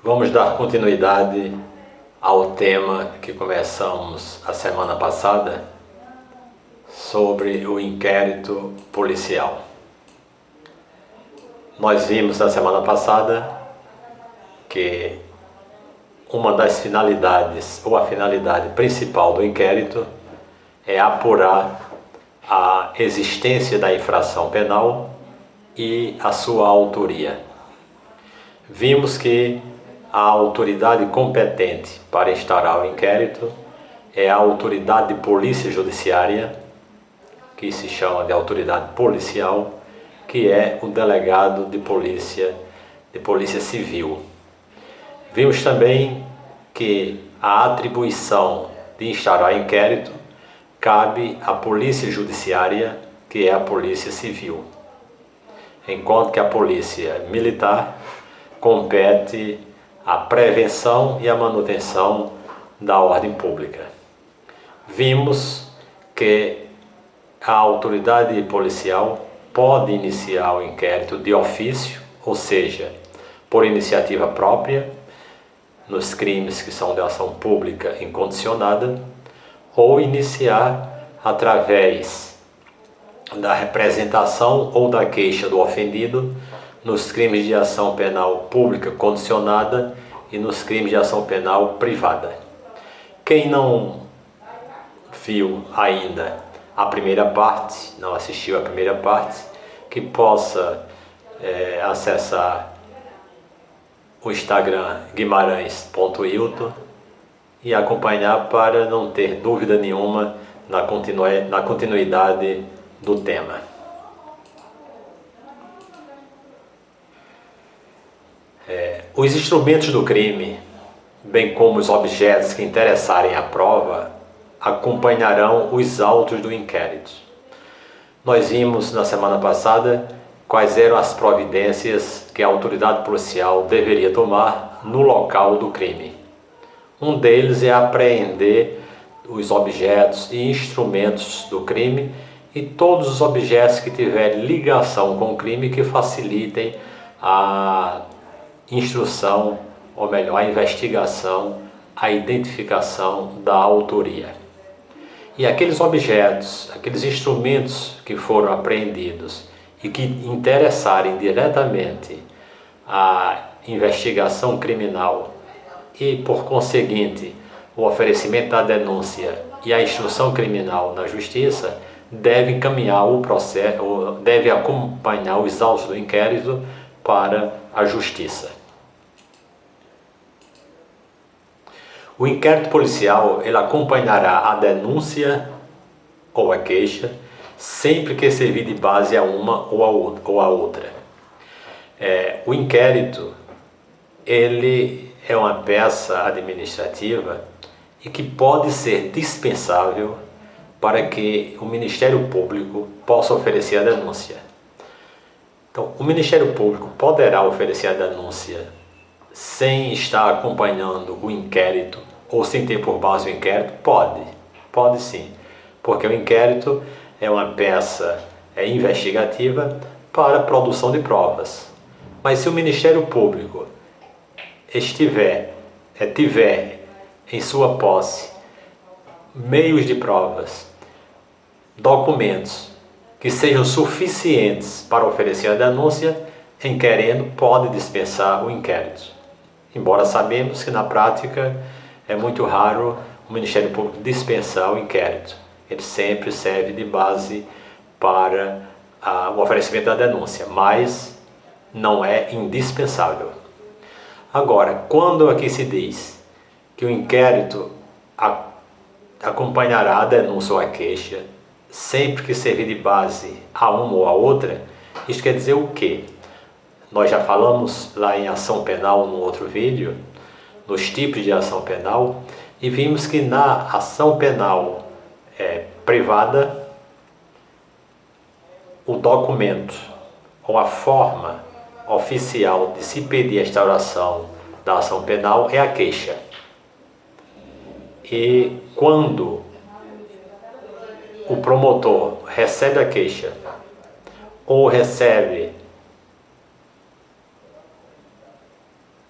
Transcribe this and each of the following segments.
Vamos dar continuidade ao tema que começamos a semana passada sobre o inquérito policial. Nós vimos na semana passada que uma das finalidades, ou a finalidade principal do inquérito, é apurar a existência da infração penal e a sua autoria. Vimos que a autoridade competente para instaurar o inquérito é a autoridade de polícia judiciária, que se chama de autoridade policial, que é o delegado de polícia civil. Vimos também que a atribuição de instaurar inquérito cabe à polícia judiciária, que é a polícia civil, enquanto que a polícia militar compete a prevenção e a manutenção da ordem pública. Vimos que a autoridade policial pode iniciar o inquérito de ofício, ou seja, por iniciativa própria, nos crimes que são de ação pública incondicionada, ou iniciar através da representação ou da queixa do ofendido nos crimes de ação penal pública condicionada e nos crimes de ação penal privada. Quem não viu ainda a primeira parte, não assistiu a primeira parte, que possa acessar o Instagram guimarães.hilton e acompanhar para não ter dúvida nenhuma na continuidade do tema. Os instrumentos do crime, bem como os objetos que interessarem à prova, acompanharão os autos do inquérito. Nós vimos na semana passada quais eram as providências que a autoridade policial deveria tomar no local do crime. Um deles é apreender os objetos e instrumentos do crime e todos os objetos que tiverem ligação com o crime que facilitem a instrução, ou melhor, a investigação, a identificação da autoria. E aqueles objetos, aqueles instrumentos que foram apreendidos e que interessarem diretamente a investigação criminal e, por conseguinte, o oferecimento da denúncia e a instrução criminal na justiça, deve encaminhar o processo, ou deve acompanhar os autos do inquérito para a justiça. O inquérito policial ele acompanhará a denúncia ou a queixa sempre que servir de base a uma ou a outra. O inquérito ele é uma peça administrativa e que pode ser dispensável para que o Ministério Público possa oferecer a denúncia. Então, o Ministério Público poderá oferecer a denúncia sem estar acompanhando o inquérito ou sem ter por base o inquérito? Pode sim, porque o inquérito é uma peça investigativa para a produção de provas. Mas se o Ministério Público tiver em sua posse meios de provas, documentos que sejam suficientes para oferecer a denúncia, em querendo, pode dispensar o inquérito. Embora sabemos que na prática é muito raro o Ministério Público dispensar o inquérito. Ele sempre serve de base para o oferecimento da denúncia, mas não é indispensável. Agora, quando aqui se diz que o inquérito acompanhará a denúncia ou a queixa, sempre que servir de base a uma ou a outra, isso quer dizer o quê? Nós já falamos lá em ação penal no outro vídeo, nos tipos de ação penal, e vimos que na ação penal privada, o documento ou a forma oficial de se pedir a instauração da ação penal é a queixa. E quando o promotor recebe a queixa ou recebe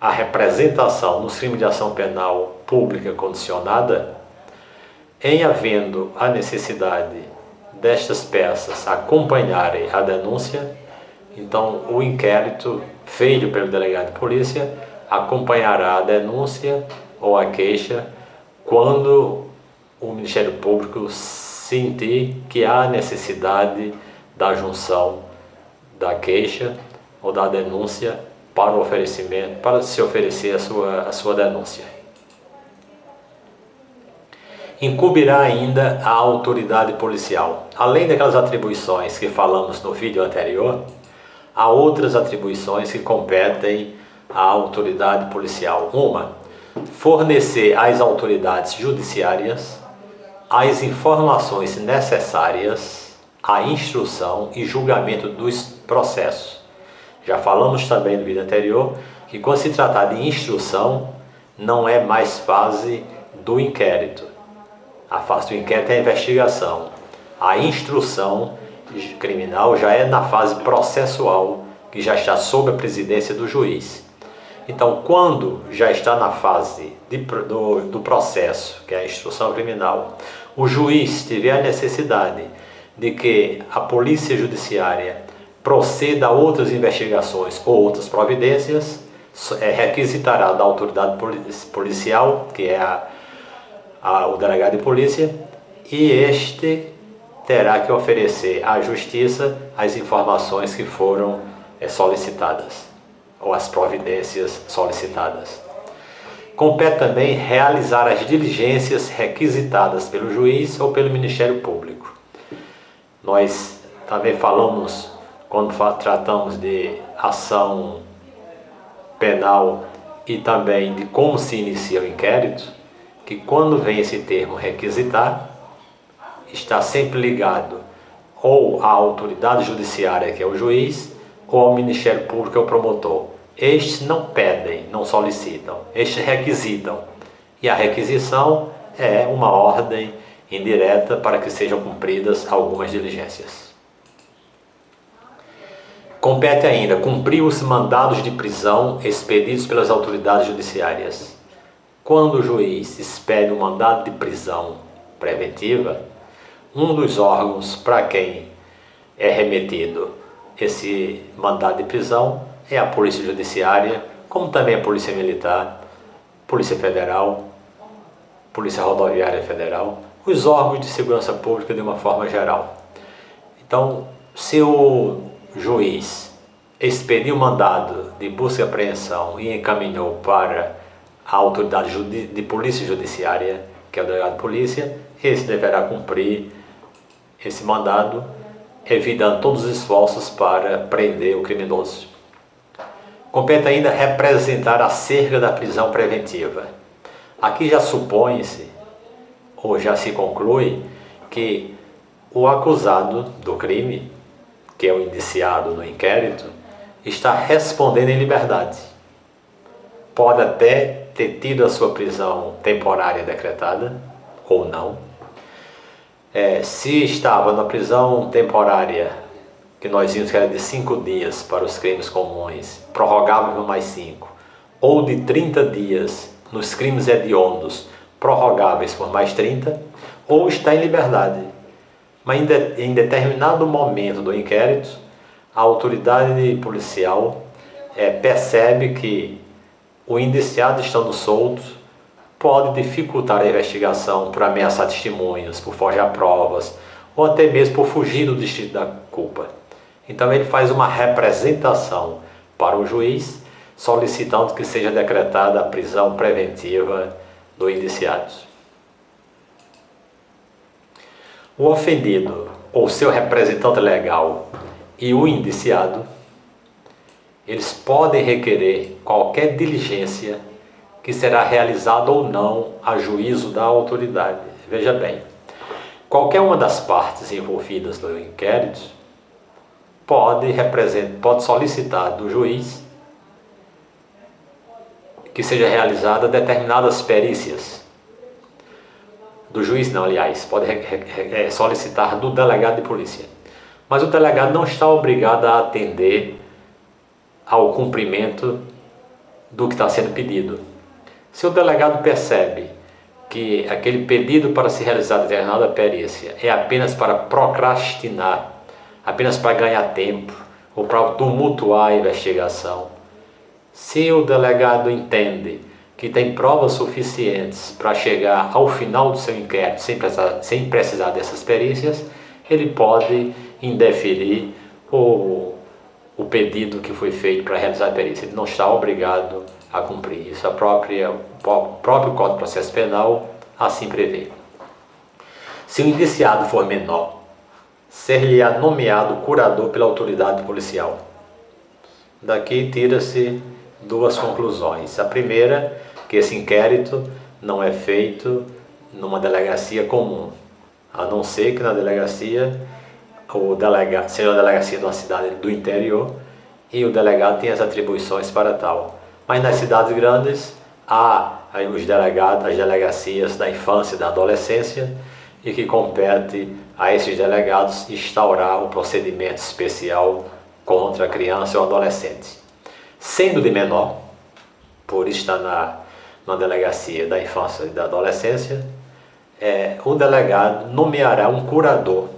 a representação nos crimes de ação penal pública condicionada, em havendo a necessidade destas peças acompanharem a denúncia, então o inquérito feito pelo delegado de polícia acompanhará a denúncia ou a queixa quando o Ministério Público sentir que há necessidade da junção da queixa ou da denúncia para o oferecimento, para se oferecer a sua denúncia. Incumbirá ainda a autoridade policial. Além daquelas atribuições que falamos no vídeo anterior, há outras atribuições que competem à autoridade policial. Uma, fornecer às autoridades judiciárias as informações necessárias à instrução e julgamento dos processos. Já falamos também no vídeo anterior que quando se tratar de instrução, não é mais fase do inquérito. A fase do inquérito é a investigação. A instrução criminal já é na fase processual, que já está sob a presidência do juiz. Então, quando já está na fase do processo, que é a instrução criminal, o juiz tiver a necessidade de que a polícia judiciária proceda a outras investigações ou outras providências, requisitará da autoridade policial, que é o delegado de polícia, e este terá que oferecer à justiça as informações que foram solicitadas, ou as providências solicitadas. Compete também realizar as diligências requisitadas pelo juiz ou pelo Ministério Público. Nós também falamos, quando tratamos de ação penal e também de como se inicia o inquérito, que quando vem esse termo requisitar, está sempre ligado ou à autoridade judiciária, que é o juiz, ou ao Ministério Público, que é o promotor. Estes não pedem, não solicitam, estes requisitam. E a requisição é uma ordem indireta para que sejam cumpridas algumas diligências. Compete ainda cumprir os mandados de prisão expedidos pelas autoridades judiciárias. Quando o juiz expede um mandado de prisão preventiva, um dos órgãos para quem é remetido esse mandado de prisão é a Polícia Judiciária, como também a Polícia Militar, Polícia Federal, Polícia Rodoviária Federal, os órgãos de segurança pública de uma forma geral. Então, se o juiz expediu o mandado de busca e apreensão e encaminhou para a autoridade de polícia judiciária, que é o delegado de polícia, esse deverá cumprir esse mandado, evitando todos os esforços para prender o criminoso. Compete ainda representar acerca da prisão preventiva. Aqui já supõe-se, ou já se conclui, que o acusado do crime, que é o indiciado no inquérito, está respondendo em liberdade. Pode até ter tido a sua prisão temporária decretada, ou não. Se estava na prisão temporária, que nós vimos que era de 5 dias para os crimes comuns, prorrogável por mais 5, ou de 30 dias nos crimes hediondos, prorrogáveis por mais 30, ou está em liberdade. Mas em determinado momento do inquérito, a autoridade policial percebe que o indiciado estando solto pode dificultar a investigação por ameaçar testemunhas, por forjar provas, ou até mesmo por fugir do distrito da culpa. Então ele faz uma representação para o juiz, solicitando que seja decretada a prisão preventiva do indiciado. O ofendido, ou seu representante legal, e o indiciado, eles podem requerer qualquer diligência que será realizada ou não a juízo da autoridade. Veja bem, qualquer uma das partes envolvidas no inquérito pode solicitar do juiz que seja realizada determinadas perícias. Do juiz não, aliás, pode solicitar do delegado de polícia. Mas o delegado não está obrigado a atender ao cumprimento do que está sendo pedido. Se o delegado percebe que aquele pedido para se realizar determinada perícia é apenas para procrastinar, apenas para ganhar tempo ou para tumultuar a investigação, se o delegado entende que tem provas suficientes para chegar ao final do seu inquérito sem precisar dessas perícias, ele pode indeferir o pedido que foi feito para realizar a perícia. Ele não está obrigado a cumprir isso. O próprio Código de Processo Penal assim prevê. Se o indiciado for menor, ser-lhe-á nomeado curador pela autoridade policial. Daqui tira-se duas conclusões. A primeira, que esse inquérito não é feito numa delegacia comum, a não ser que na delegacia seja uma delegacia de uma cidade do interior e o delegado tem as atribuições para tal. Mas nas cidades grandes há os delegados, as delegacias da infância e da adolescência, e que compete a esses delegados instaurar um procedimento especial contra a criança ou adolescente. Sendo de menor, por estar na delegacia da infância e da adolescência, o delegado nomeará um curador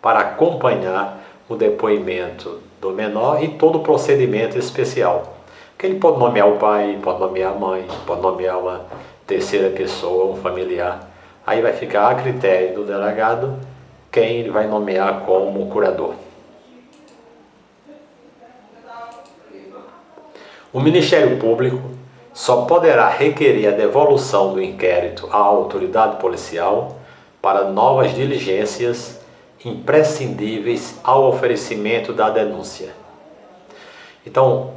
para acompanhar o depoimento do menor e todo o procedimento especial. Que ele pode nomear o pai, pode nomear a mãe, pode nomear uma terceira pessoa, um familiar. Aí vai ficar a critério do delegado quem ele vai nomear como curador. O Ministério Público só poderá requerer a devolução do inquérito à autoridade policial para novas diligências imprescindíveis ao oferecimento da denúncia. Então,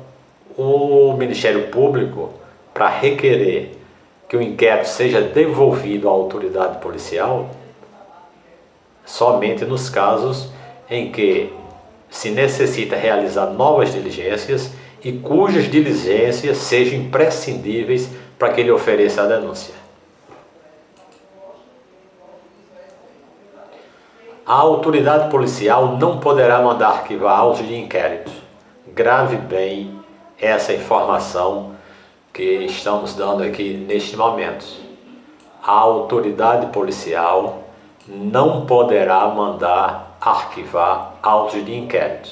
o Ministério Público, para requerer que o inquérito seja devolvido à autoridade policial, somente nos casos em que se necessita realizar novas diligências e cujas diligências sejam imprescindíveis para que ele ofereça a denúncia. A autoridade policial não poderá mandar arquivar autos de inquérito. Grave bem essa informação que estamos dando aqui neste momento. A autoridade policial não poderá mandar arquivar autos de inquérito.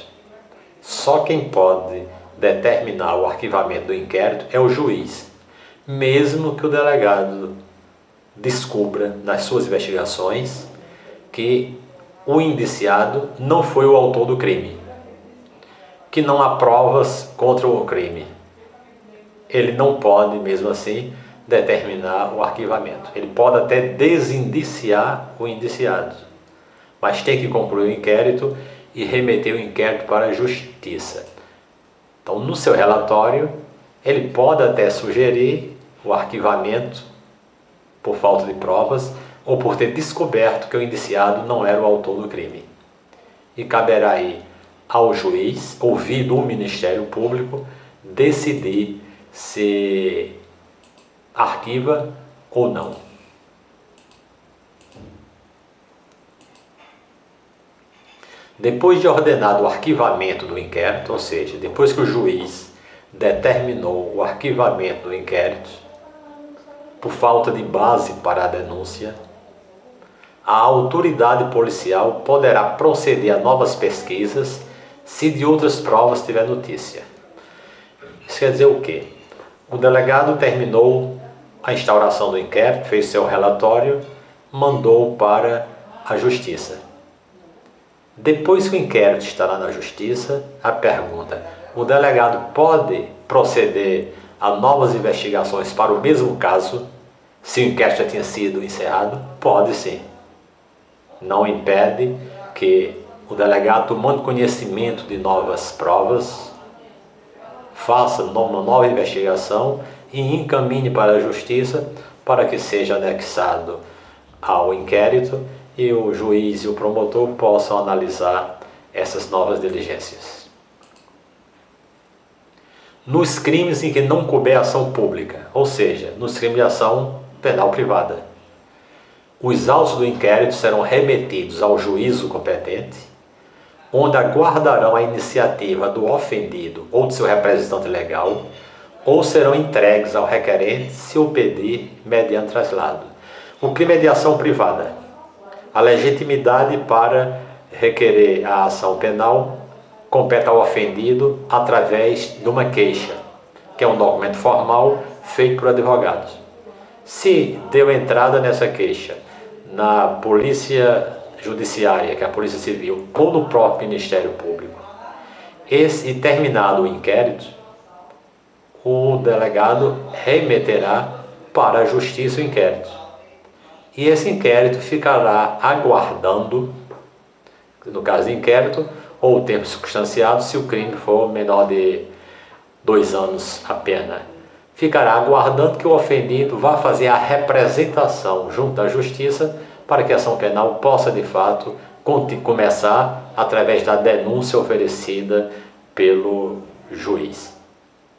Só quem pode determinar o arquivamento do inquérito é o juiz, mesmo que o delegado descubra nas suas investigações que o indiciado não foi o autor do crime, que não há provas contra o crime. Ele não pode, mesmo assim, determinar o arquivamento. Ele pode até desindiciar o indiciado, mas tem que concluir o inquérito e remeter o inquérito para a justiça. Então, no seu relatório, ele pode até sugerir o arquivamento por falta de provas ou por ter descoberto que o indiciado não era o autor do crime. E caberá aí ao juiz, ouvido o Ministério Público, decidir se arquiva ou não. Depois de ordenado o arquivamento do inquérito, ou seja, depois que o juiz determinou o arquivamento do inquérito, por falta de base para a denúncia, a autoridade policial poderá proceder a novas pesquisas se de outras provas tiver notícia. Isso quer dizer o quê? O delegado terminou a instauração do inquérito, fez seu relatório, mandou para a justiça. Depois que o inquérito estará na justiça, a pergunta: o delegado pode proceder a novas investigações para o mesmo caso, se o inquérito já tinha sido encerrado? Pode sim. Não impede que o delegado, tomando conhecimento de novas provas, faça uma nova investigação e encaminhe para a justiça para que seja anexado ao inquérito e o juiz e o promotor possam analisar essas novas diligências. Nos crimes em que não couber ação pública, ou seja, nos crimes de ação penal privada, os autos do inquérito serão remetidos ao juízo competente, onde aguardarão a iniciativa do ofendido ou de seu representante legal, ou serão entregues ao requerente se o pedir mediante traslado. O crime é de ação privada. A legitimidade para requerer a ação penal compete ao ofendido através de uma queixa, que é um documento formal feito por advogados. Se deu entrada nessa queixa na Polícia Judiciária, que é a Polícia Civil, ou no próprio Ministério Público, e terminado o inquérito, o delegado remeterá para a Justiça o inquérito. E esse inquérito ficará aguardando, no caso de inquérito, ou o tempo circunstanciado, se o crime for menor de 2 anos a pena. Ficará aguardando que o ofendido vá fazer a representação junto à Justiça para que a ação penal possa, de fato, começar através da denúncia oferecida pelo juiz.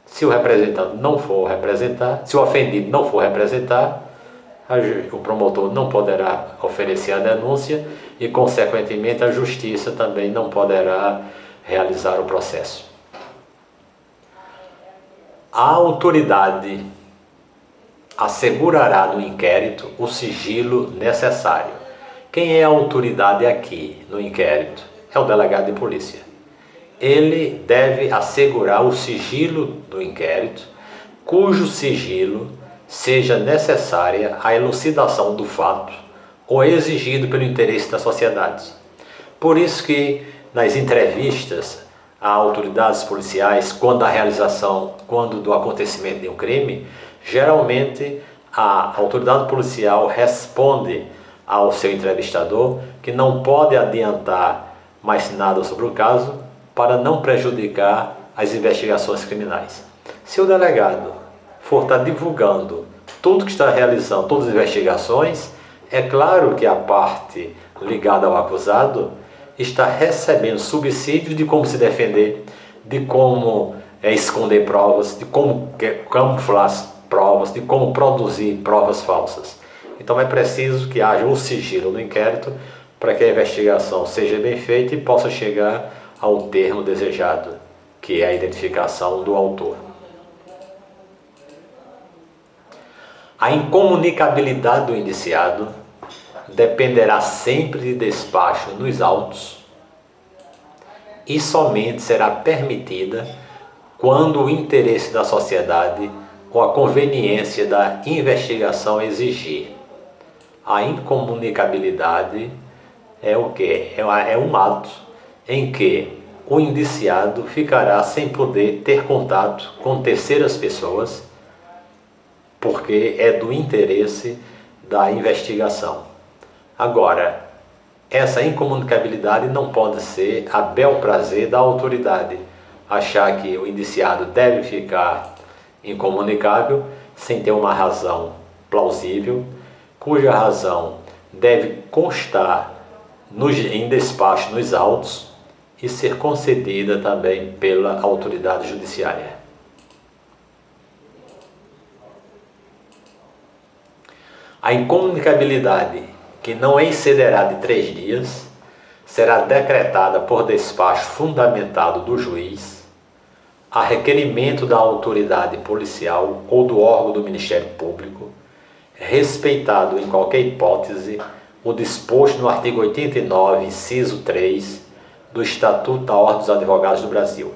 Se o representante não for representar, se o ofendido não for representar, o promotor não poderá oferecer a denúncia e, consequentemente, a Justiça também não poderá realizar o processo. A autoridade assegurará no inquérito o sigilo necessário. Quem é a autoridade aqui no inquérito? É o delegado de polícia. Ele deve assegurar o sigilo do inquérito, cujo sigilo seja necessária a elucidação do fato ou exigido pelo interesse da sociedade. Por isso que nas entrevistas a autoridades policiais, quando do acontecimento de um crime, geralmente a autoridade policial responde ao seu entrevistador que não pode adiantar mais nada sobre o caso para não prejudicar as investigações criminais. Se o delegado for estar divulgando tudo que está realizando, todas as investigações, é claro que a parte ligada ao acusado está recebendo subsídios de como se defender, de como esconder provas, de como camuflar provas, de como produzir provas falsas. Então é preciso que haja um sigilo no inquérito para que a investigação seja bem feita e possa chegar ao termo desejado, que é a identificação do autor. A incomunicabilidade do indiciado dependerá sempre de despacho nos autos e somente será permitida quando o interesse da sociedade ou a conveniência da investigação exigir. A incomunicabilidade é o quê? É um ato em que o indiciado ficará sem poder ter contato com terceiras pessoas, porque é do interesse da investigação. Agora, essa incomunicabilidade não pode ser a bel prazer da autoridade, achar que o indiciado deve ficar incomunicável sem ter uma razão plausível, cuja razão deve constar em despacho nos autos e ser concedida também pela autoridade judiciária. A incomunicabilidade, que não excederá de 3 dias, será decretada por despacho fundamentado do juiz, a requerimento da autoridade policial ou do órgão do Ministério Público, respeitado em qualquer hipótese o disposto no artigo 89, inciso 3 do Estatuto da Ordem dos Advogados do Brasil.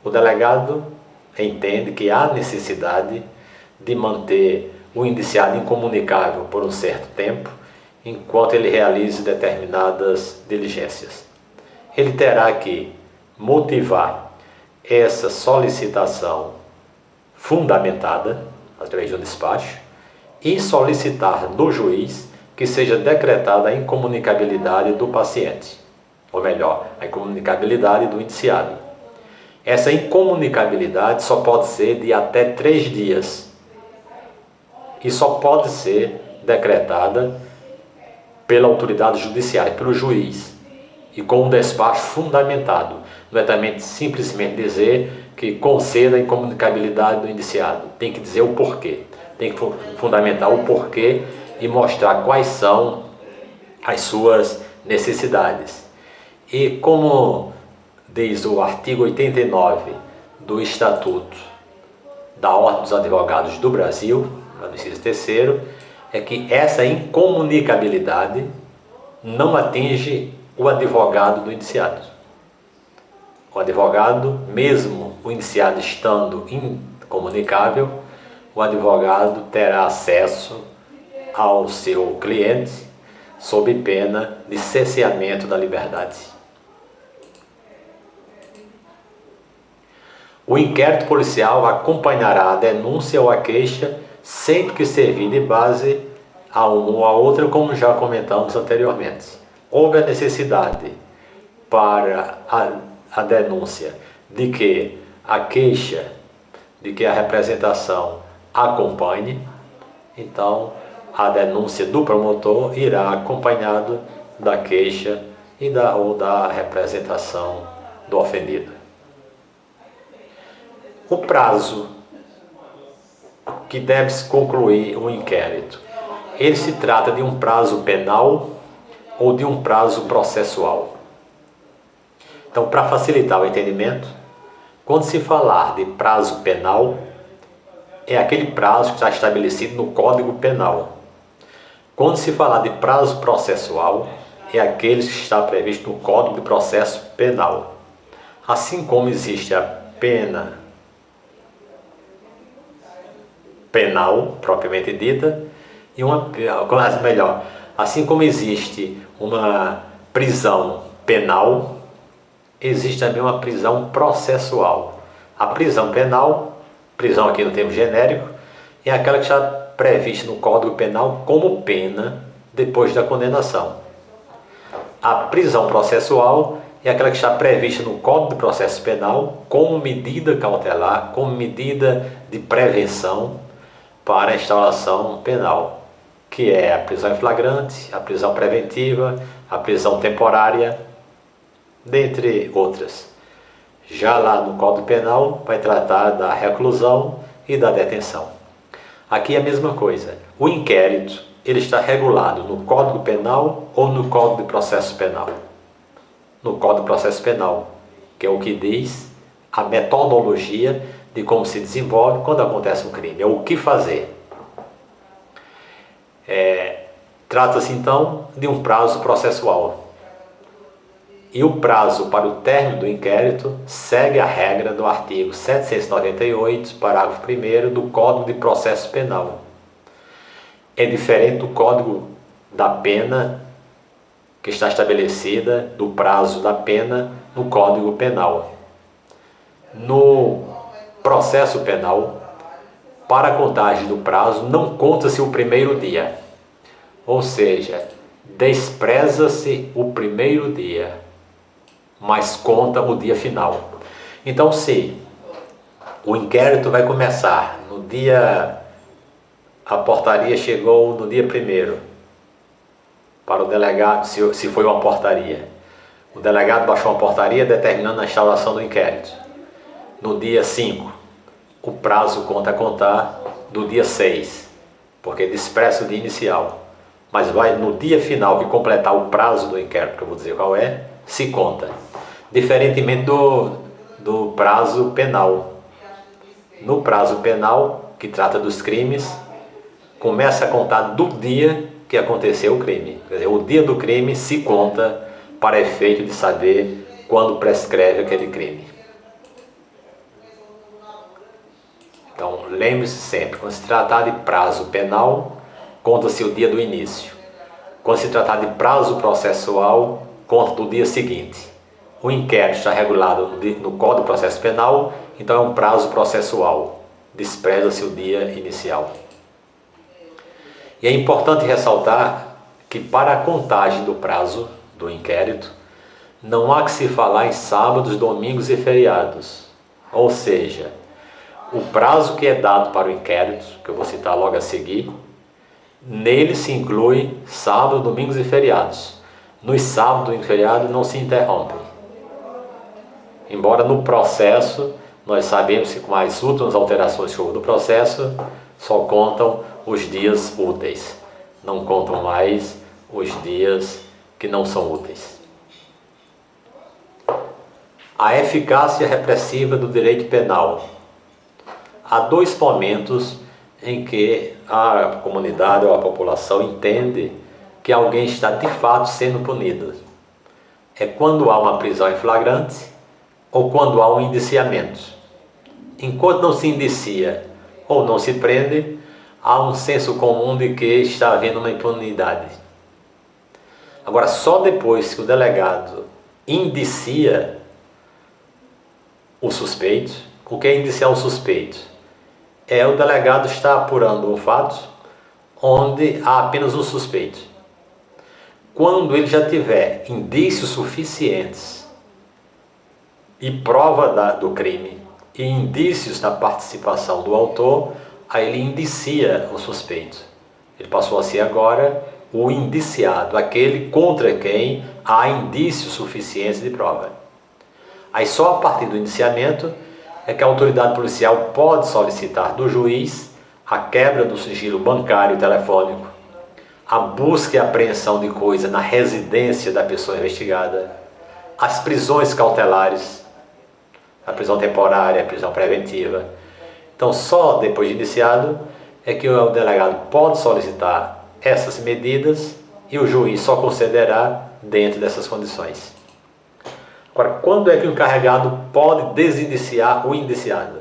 O delegado entende que há necessidade de manter o indiciado incomunicável por um certo tempo, enquanto ele realize determinadas diligências. Ele terá que motivar essa solicitação fundamentada, através de um despacho, e solicitar do juiz que seja decretada a incomunicabilidade do paciente, ou melhor, a incomunicabilidade do indiciado. Essa incomunicabilidade só pode ser de até 3 dias e só pode ser decretada pela autoridade judiciária, pelo juiz, e com um despacho fundamentado. Não é também simplesmente dizer que conceda a incomunicabilidade do indiciado. Tem que dizer o porquê. Tem que fundamentar o porquê e mostrar quais são as suas necessidades. E como diz o artigo 89 do Estatuto da Ordem dos Advogados do Brasil, no inciso 3º, é que essa incomunicabilidade não atinge o advogado do indiciado. O advogado, mesmo o indiciado estando incomunicável, o advogado terá acesso ao seu cliente sob pena de cerceamento da liberdade. O inquérito policial acompanhará a denúncia ou a queixa sempre que servir de base a uma ou a outra, como já comentamos anteriormente. Houve a necessidade para a denúncia de que a queixa, de que a representação acompanhe, então a denúncia do promotor irá acompanhado da queixa ou da representação do ofendido. O prazo que deve-se concluir o inquérito, ele se trata de um prazo penal ou de um prazo processual. Então, para facilitar o entendimento, quando se falar de prazo penal, é aquele prazo que está estabelecido no Código Penal. Quando se falar de prazo processual, é aquele que está previsto no Código de Processo Penal. Assim como existe a pena penal, propriamente dita, assim como existe uma prisão penal, existe também uma prisão processual. A prisão penal, prisão aqui no termo genérico, é aquela que está prevista no Código Penal como pena depois da condenação. A prisão processual é aquela que está prevista no Código de Processo Penal como medida cautelar, como medida de prevenção para a instauração penal, que é a prisão em flagrante, a prisão preventiva, a prisão temporária, dentre outras. Já lá no Código Penal vai tratar da reclusão e da detenção. Aqui é a mesma coisa. O inquérito, ele está regulado no Código Penal ou no Código de Processo Penal? No Código de Processo Penal, que é o que diz a metodologia de como se desenvolve quando acontece um crime, é o que fazer. Trata-se então de um prazo processual. E o prazo para o término do inquérito segue a regra do artigo 798, parágrafo 1º do Código de Processo Penal. É diferente do Código da Pena, que está estabelecida do prazo da pena no Código Penal. No processo penal, para a contagem do prazo, não conta-se o primeiro dia. Ou seja, despreza-se o primeiro dia, mas conta o dia final. Então, se o inquérito vai começar no dia, a portaria chegou no dia 1º, para o delegado, se foi uma portaria, o delegado baixou uma portaria determinando a instauração do inquérito. No dia 5, o prazo conta a contar do dia 6, porque despreza o dia inicial. Mas vai no dia final que completar o prazo do inquérito, que eu vou dizer qual é, se conta. Diferentemente do prazo penal. No prazo penal, que trata dos crimes, começa a contar do dia que aconteceu o crime. Quer dizer, o dia do crime se conta para efeito de saber quando prescreve aquele crime. Então, lembre-se sempre, quando se tratar de prazo penal, conta-se o dia do início. Quando se tratar de prazo processual, conta do dia seguinte. O inquérito está regulado no Código de Processo Penal, então é um prazo processual. Despreza-se o dia inicial. E é importante ressaltar que para a contagem do prazo do inquérito, não há que se falar em sábados, domingos e feriados. Ou seja, o prazo que é dado para o inquérito, que eu vou citar logo a seguir, nele se inclui sábado, domingos e feriados. Nos sábados e feriados não se interrompem. Embora no processo, nós sabemos que com as últimas alterações que houve no processo, só contam os dias úteis. Não contam mais os dias que não são úteis. A eficácia repressiva do direito penal. há dois momentos em que a comunidade ou a população entende que alguém está de fato sendo punido. É quando há uma prisão em flagrante ou quando há um indiciamento. Enquanto não se indicia ou não se prende, há um senso comum de que está havendo uma impunidade. Agora, só depois que o delegado indicia o suspeito, o que é indiciar o suspeito? É o delegado estar apurando um fato onde há apenas um suspeito. Quando ele já tiver indícios suficientes e prova do crime e indícios da participação do autor, aí ele indicia o suspeito. Ele passou a ser agora o indiciado, aquele contra quem há indícios suficientes de prova. Aí só a partir do indiciamento é que a autoridade policial pode solicitar do juiz a quebra do sigilo bancário e telefônico, a busca e apreensão de coisa na residência da pessoa investigada, as prisões cautelares, a prisão temporária, a prisão preventiva. Então, só depois de indiciado é que o delegado pode solicitar essas medidas e o juiz só concederá dentro dessas condições. Agora, quando é que o encarregado pode desindiciar o indiciado?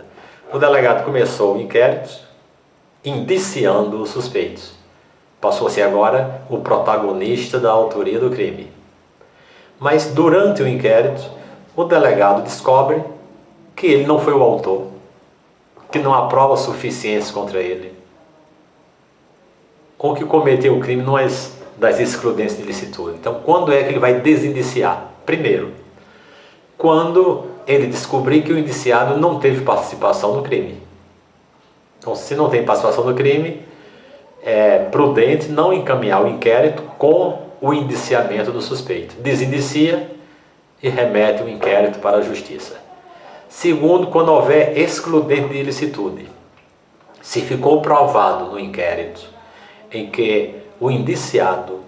O delegado começou o inquérito indiciando os suspeitos. Passou a ser agora o protagonista da autoria do crime. Mas durante o inquérito, o delegado descobre que ele não foi o autor, que não há provas suficientes contra ele, ou que cometeu o crime não é das excludentes de ilicitude. Então, quando é que ele vai desindiciar? Primeiro, quando ele descobrir que o indiciado não teve participação no crime. Então, se não tem participação no crime, é prudente não encaminhar o inquérito com o indiciamento do suspeito. Desindicia e remete o inquérito para a justiça. Segundo, quando houver excludente de ilicitude. Se ficou provado no inquérito em que o indiciado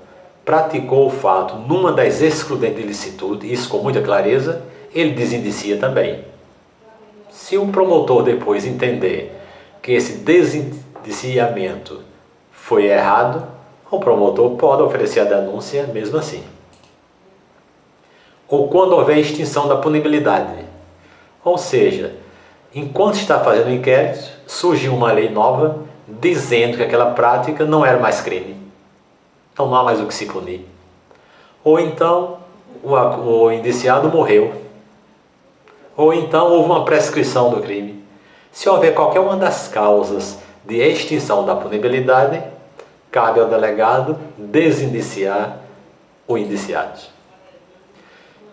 praticou o fato numa das excludentes de ilicitude, isso com muita clareza, ele desindicia também. Se o promotor depois entender que esse desindiciamento foi errado, o promotor pode oferecer a denúncia mesmo assim. Ou quando houver extinção da punibilidade. Ou seja, enquanto está fazendo o inquérito, surgiu uma lei nova dizendo que aquela prática não era mais crime. Então não há mais o que se punir. Ou então o indiciado morreu. Ou então houve uma prescrição do crime. Se houver qualquer uma das causas de extinção da punibilidade, cabe ao delegado desindiciar o indiciado.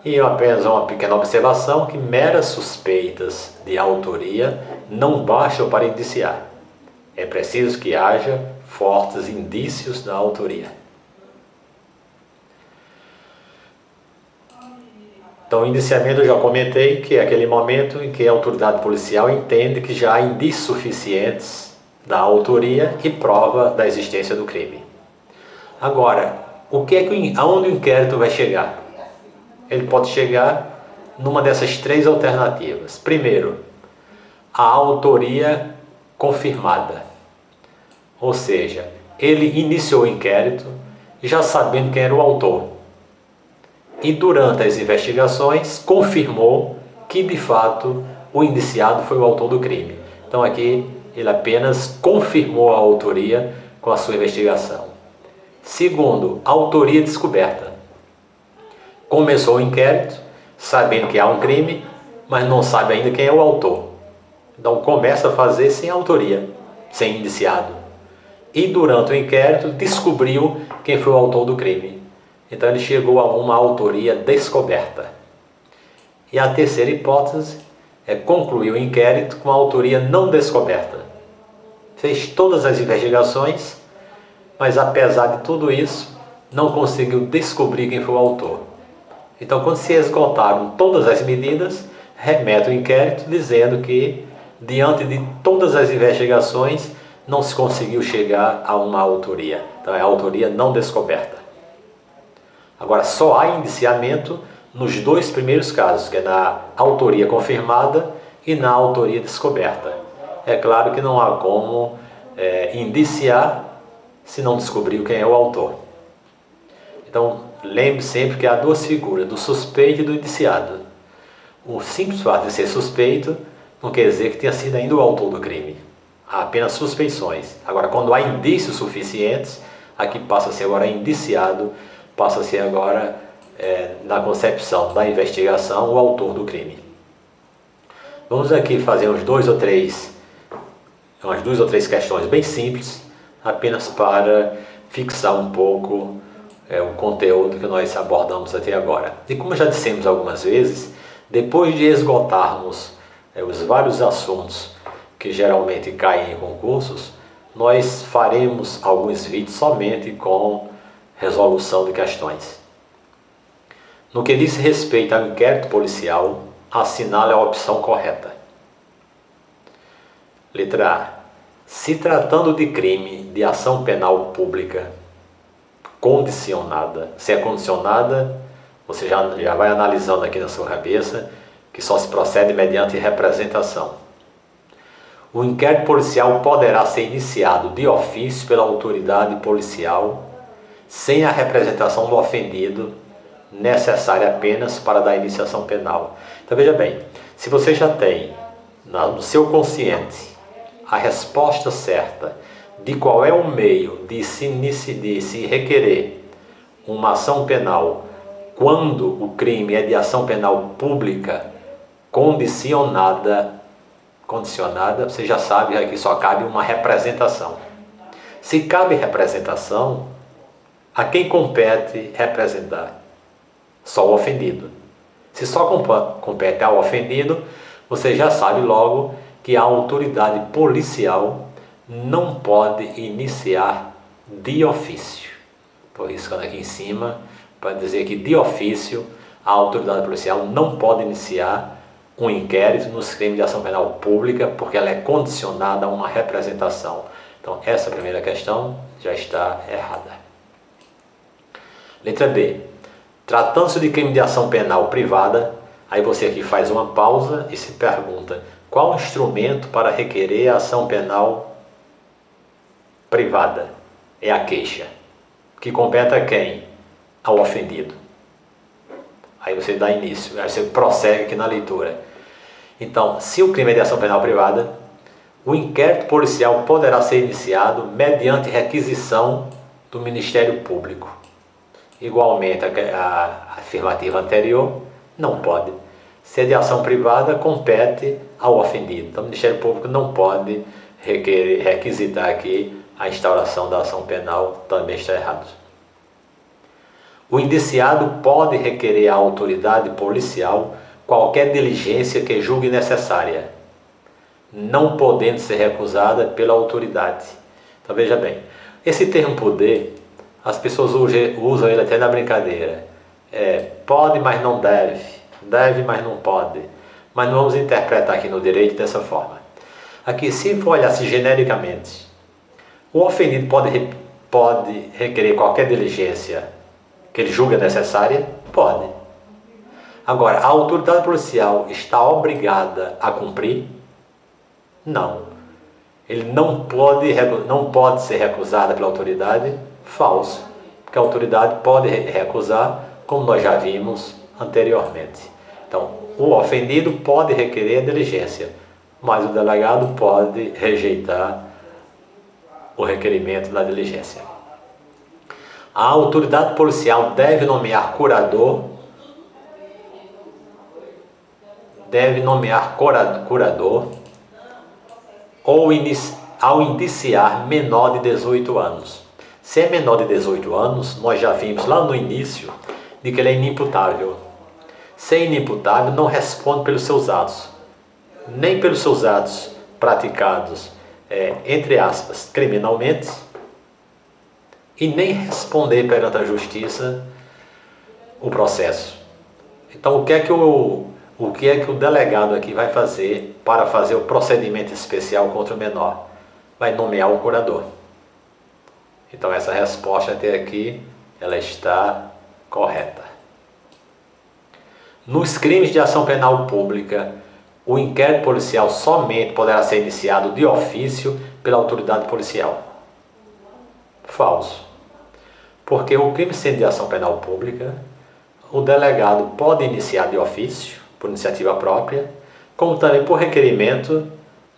E apenas uma pequena observação, que meras suspeitas de autoria não bastam para indiciar. É preciso que haja fortes indícios da autoria. Então, o indiciamento eu já comentei que é aquele momento em que a autoridade policial entende que já há indícios suficientes da autoria e prova da existência do crime. Agora, aonde o inquérito vai chegar? Ele pode chegar numa dessas três alternativas. Primeiro, a autoria confirmada. Ou seja, ele iniciou o inquérito já sabendo quem era o autor. E durante as investigações confirmou que de fato o indiciado foi o autor do crime. Então aqui ele apenas confirmou a autoria com a sua investigação. Segundo, autoria descoberta. Começou o inquérito sabendo que há um crime, mas não sabe ainda quem é o autor. Então começa a fazer sem autoria, sem indiciado. E durante o inquérito descobriu quem foi o autor do crime. Então ele chegou a uma autoria descoberta. E a terceira hipótese é concluir o inquérito com a autoria não descoberta. Fez todas as investigações, mas apesar de tudo isso, não conseguiu descobrir quem foi o autor. Então, quando se esgotaram todas as medidas, remete o inquérito dizendo que, diante de todas as investigações, não se conseguiu chegar a uma autoria. Então, é a autoria não descoberta. Agora, só há indiciamento nos dois primeiros casos, que é na autoria confirmada e na autoria descoberta. é claro que não há como indiciar se não descobriu quem é o autor. Então, lembre sempre que há duas figuras, do suspeito e do indiciado. O simples fato de ser suspeito não quer dizer que tenha sido ainda o autor do crime. Há apenas suspeições. Agora, quando há indícios suficientes, aqui passa a ser agora indiciado, passa a ser agora, na concepção da investigação, o autor do crime. Vamos aqui fazer umas duas ou três questões bem simples, apenas para fixar um pouco o conteúdo que nós abordamos até agora. E como já dissemos algumas vezes, depois de esgotarmos os vários assuntos que geralmente caem em concursos, nós faremos alguns vídeos somente com resolução de questões. No que diz respeito ao inquérito policial, assinale a opção correta. Letra A. Se tratando de crime de ação penal pública condicionada, se é condicionada, você já vai analisando aqui na sua cabeça que só se procede mediante representação. O inquérito policial poderá ser iniciado de ofício pela autoridade policial sem a representação do ofendido, necessária apenas para dar iniciação penal. Então veja bem, se você já tem no seu consciente a resposta certa de qual é o meio de se requerer uma ação penal quando o crime é de ação penal pública condicionada, você já sabe que só cabe uma representação. Se cabe representação, a quem compete representar? Só o ofendido. Se só compete ao ofendido, você já sabe logo que a autoridade policial não pode iniciar de ofício. Estou riscando aqui em cima para dizer que de ofício a autoridade policial não pode iniciar um inquérito nos crimes de ação penal pública porque ela é condicionada a uma representação. Então essa primeira questão já está errada. Letra B. Tratando-se de crime de ação penal privada, aí você aqui faz uma pausa e se pergunta: qual instrumento para requerer a ação penal privada? É a queixa, que compete a quem? Ao ofendido. Aí você dá início, aí você prossegue aqui na leitura. Então, se o crime é de ação penal privada, o inquérito policial poderá ser iniciado mediante requisição do Ministério Público. Igualmente, a afirmativa anterior não pode. Se é de ação privada, compete ao ofendido. Então, o Ministério Público não pode requisitar aqui a instauração da ação penal, também está errado. O indiciado pode requerer à autoridade policial qualquer diligência que julgue necessária, não podendo ser recusada pela autoridade. Então veja bem, esse termo poder, as pessoas usam ele até na brincadeira. Pode, mas não deve. Deve, mas não pode. Mas não vamos interpretar aqui no direito dessa forma. Aqui, se for olhar-se genericamente, o ofendido pode requerer qualquer diligência que ele julga necessária? Pode. Agora, a autoridade policial está obrigada a cumprir? Não. Ele não pode ser recusada pela autoridade? Falso. Porque a autoridade pode recusar, como nós já vimos anteriormente. Então, o ofendido pode requerer a diligência, mas o delegado pode rejeitar o requerimento da diligência. A autoridade policial deve nomear curador, ou ao indiciar menor de 18 anos. Se é menor de 18 anos, nós já vimos lá no início de que ele é inimputável. Se é inimputável, não responde pelos seus atos, nem pelos seus atos praticados, entre aspas, criminalmente, e nem responder perante a justiça o processo. Então, o que é que o delegado aqui vai fazer para fazer o procedimento especial contra o menor? Vai nomear um curador. Então, essa resposta até aqui, ela está correta. Nos crimes de ação penal pública o inquérito policial somente poderá ser iniciado de ofício pela autoridade policial. Falso. Porque o crime sendo de ação penal pública, o delegado pode iniciar de ofício, por iniciativa própria, como também por requerimento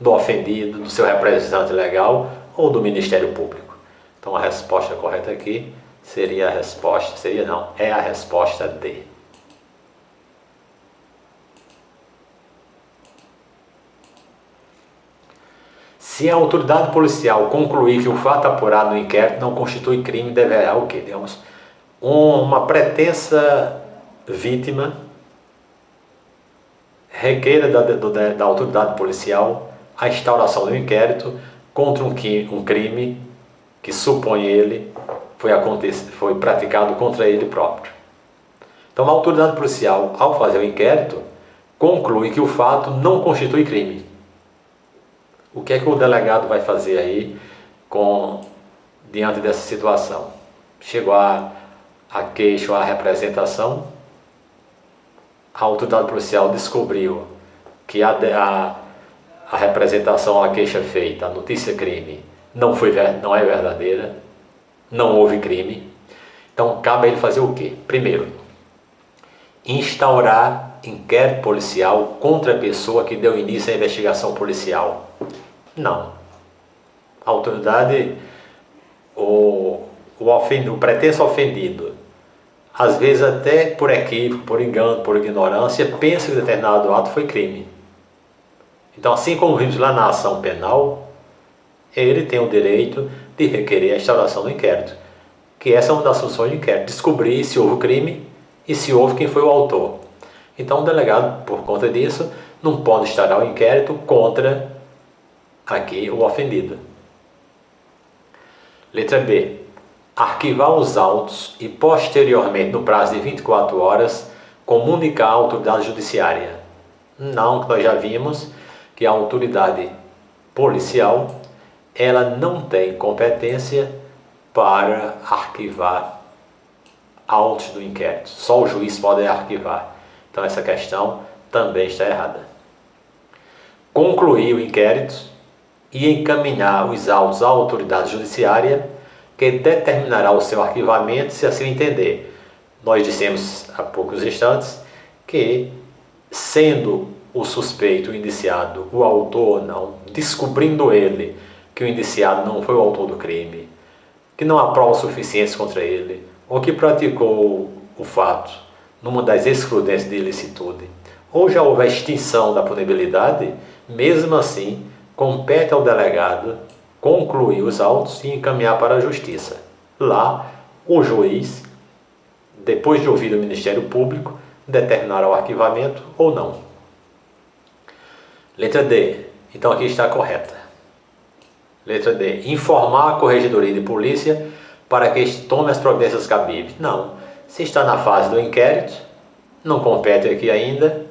do ofendido, do seu representante legal ou do Ministério Público. Então a resposta correta aqui seria a resposta, é a resposta D. Se a autoridade policial concluir que o fato apurado no inquérito não constitui crime, deverá o quê? Digamos, uma pretensa vítima requeira da autoridade policial a instauração do inquérito contra um crime que supõe ele foi praticado contra ele próprio. Então a autoridade policial, ao fazer o inquérito, conclui que o fato não constitui crime. O que é que o delegado vai fazer aí diante dessa situação? Chegou a queixa ou a representação, a autoridade policial descobriu que a representação, a queixa feita, a notícia crime, não é verdadeira, não houve crime. Então cabe a ele fazer o quê? Primeiro, instaurar inquérito policial contra a pessoa que deu início à investigação policial. Não. A autoridade, o pretenso ofendido, às vezes até por equívoco, por engano, por ignorância, pensa que determinado ato foi crime. Então, assim como vimos lá na ação penal, ele tem o direito de requerer a instauração do inquérito, que essa é uma das funções do inquérito, descobrir se houve crime e se houve quem foi o autor. Então, o delegado, por conta disso, não pode instaurar o inquérito contra aqui o ofendido. Letra B. Arquivar os autos e posteriormente, no prazo de 24 horas, comunicar à autoridade judiciária. Não, que nós já vimos que a autoridade policial ela não tem competência para arquivar autos do inquérito. Só o juiz pode arquivar. Então essa questão também está errada. Concluir o inquérito e encaminhar os autos à autoridade judiciária, que determinará o seu arquivamento se assim entender. Nós dissemos há poucos instantes que, sendo o suspeito, o indiciado, o autor ou não, descobrindo ele que o indiciado não foi o autor do crime, que não há provas suficientes contra ele, ou que praticou o fato numa das excludentes de ilicitude, ou já houve a extinção da punibilidade, mesmo assim, compete ao delegado concluir os autos e encaminhar para a justiça. Lá, o juiz, depois de ouvir o Ministério Público, determinará o arquivamento ou não. Letra D. Então aqui está correta. Letra D. Informar a Corregedoria de Polícia para que este tome as providências cabíveis. Não. Se está na fase do inquérito, não compete aqui ainda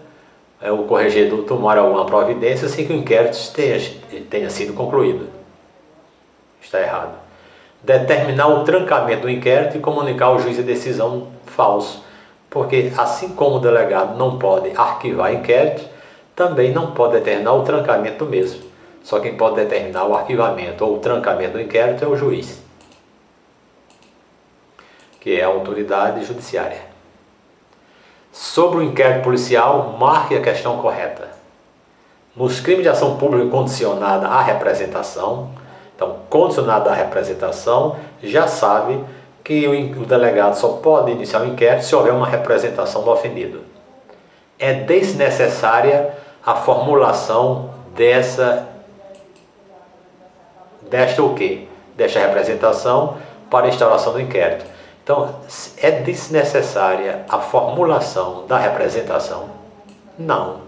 o corregedor tomar alguma providência sem que o inquérito tenha sido concluído. Está errado. Determinar o trancamento do inquérito e comunicar ao juiz a decisão. Falso. Porque assim como o delegado não pode arquivar inquérito, também não pode determinar o trancamento do mesmo. Só quem pode determinar o arquivamento ou o trancamento do inquérito é o juiz, que é a autoridade judiciária. Sobre o inquérito policial, marque a questão correta. Nos crimes de ação pública condicionada à representação, então, condicionada à representação, já sabe que o delegado só pode iniciar o inquérito se houver uma representação do ofendido. É desnecessária a formulação desta representação para a instauração do inquérito. Então, é desnecessária a formulação da representação? Não.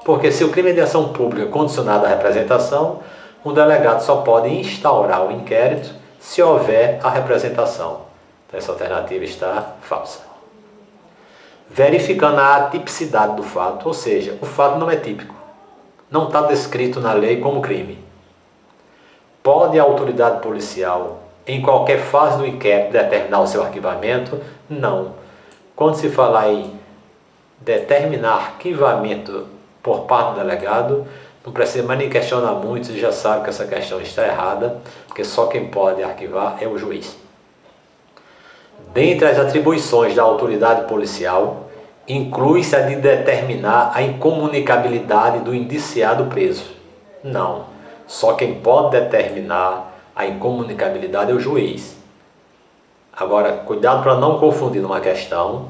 Porque se o crime é de ação pública condicionado à representação, o delegado só pode instaurar o inquérito se houver a representação. Então, essa alternativa está falsa. Verificando a atipicidade do fato, ou seja, o fato não é típico. Não está descrito na lei como crime. Pode a autoridade policial, em qualquer fase do inquérito, determinar o seu arquivamento? Não. Quando se falar em determinar arquivamento por parte do delegado, não precisa mais nem questionar muito, você já sabe que essa questão está errada, porque só quem pode arquivar é o juiz. Dentre as atribuições da autoridade policial, inclui-se a de determinar a incomunicabilidade do indiciado preso. Não, só quem pode determinar a incomunicabilidade é o juiz. Agora, cuidado para não confundir numa questão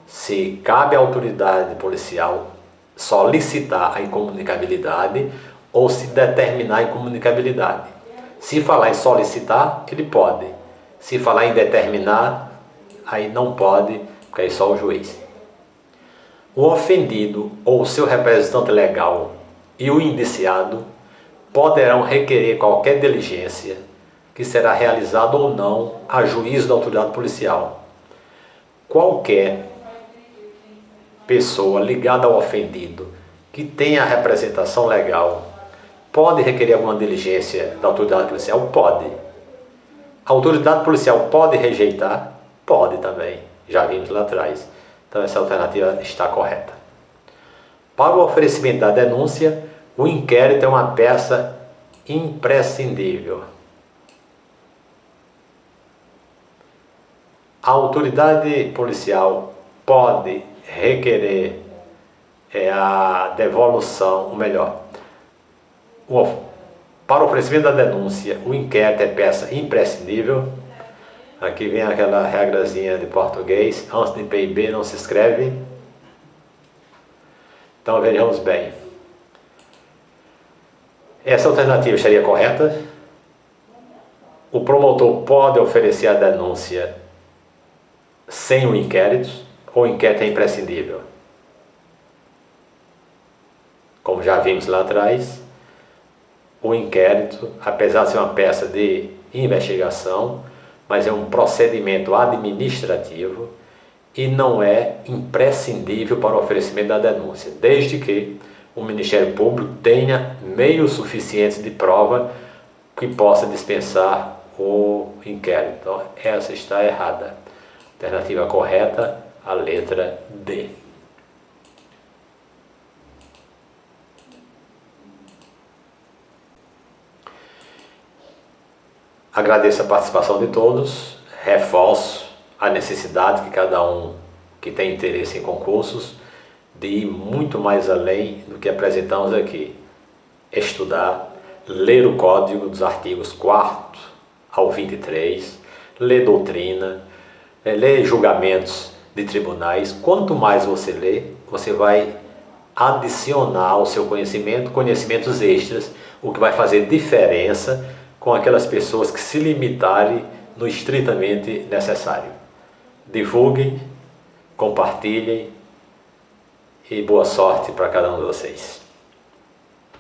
se cabe à autoridade policial solicitar a incomunicabilidade ou se determinar a incomunicabilidade. Se falar em solicitar, ele pode. Se falar em determinar, aí não pode, porque aí só o juiz. O ofendido ou seu representante legal e o indiciado poderão requerer qualquer diligência que será realizada ou não a juízo da autoridade policial. Qualquer pessoa ligada ao ofendido que tenha a representação legal pode requerer alguma diligência da autoridade policial? Pode. A autoridade policial pode rejeitar? Pode também. Já vimos lá atrás. Então essa alternativa está correta. Para o oferecimento da denúncia, o inquérito é uma peça imprescindível. A autoridade policial pode requerer a devolução, ou melhor, para o oferecimento da denúncia, o inquérito é peça imprescindível. Aqui vem aquela regrazinha de português, antes de PIB não se escreve. Então vejamos bem. Essa alternativa estaria correta. O promotor pode oferecer a denúncia sem o inquérito, ou o inquérito é imprescindível? Como já vimos lá atrás, o inquérito, apesar de ser uma peça de investigação, mas é um procedimento administrativo e não é imprescindível para o oferecimento da denúncia, desde que o Ministério Público tenha meios suficientes de prova que possa dispensar o inquérito. Então, essa está errada. Alternativa correta, a letra D. Agradeço a participação de todos, reforço a necessidade que cada um que tem interesse em concursos de ir muito mais além do que apresentamos aqui. Estudar, ler o código dos artigos 4º ao 23, ler doutrina, ler julgamentos de tribunais. Quanto mais você lê, você vai adicionar ao seu conhecimento conhecimentos extras, o que vai fazer diferença com aquelas pessoas que se limitarem no estritamente necessário. Divulguem, compartilhem e boa sorte para cada um de vocês.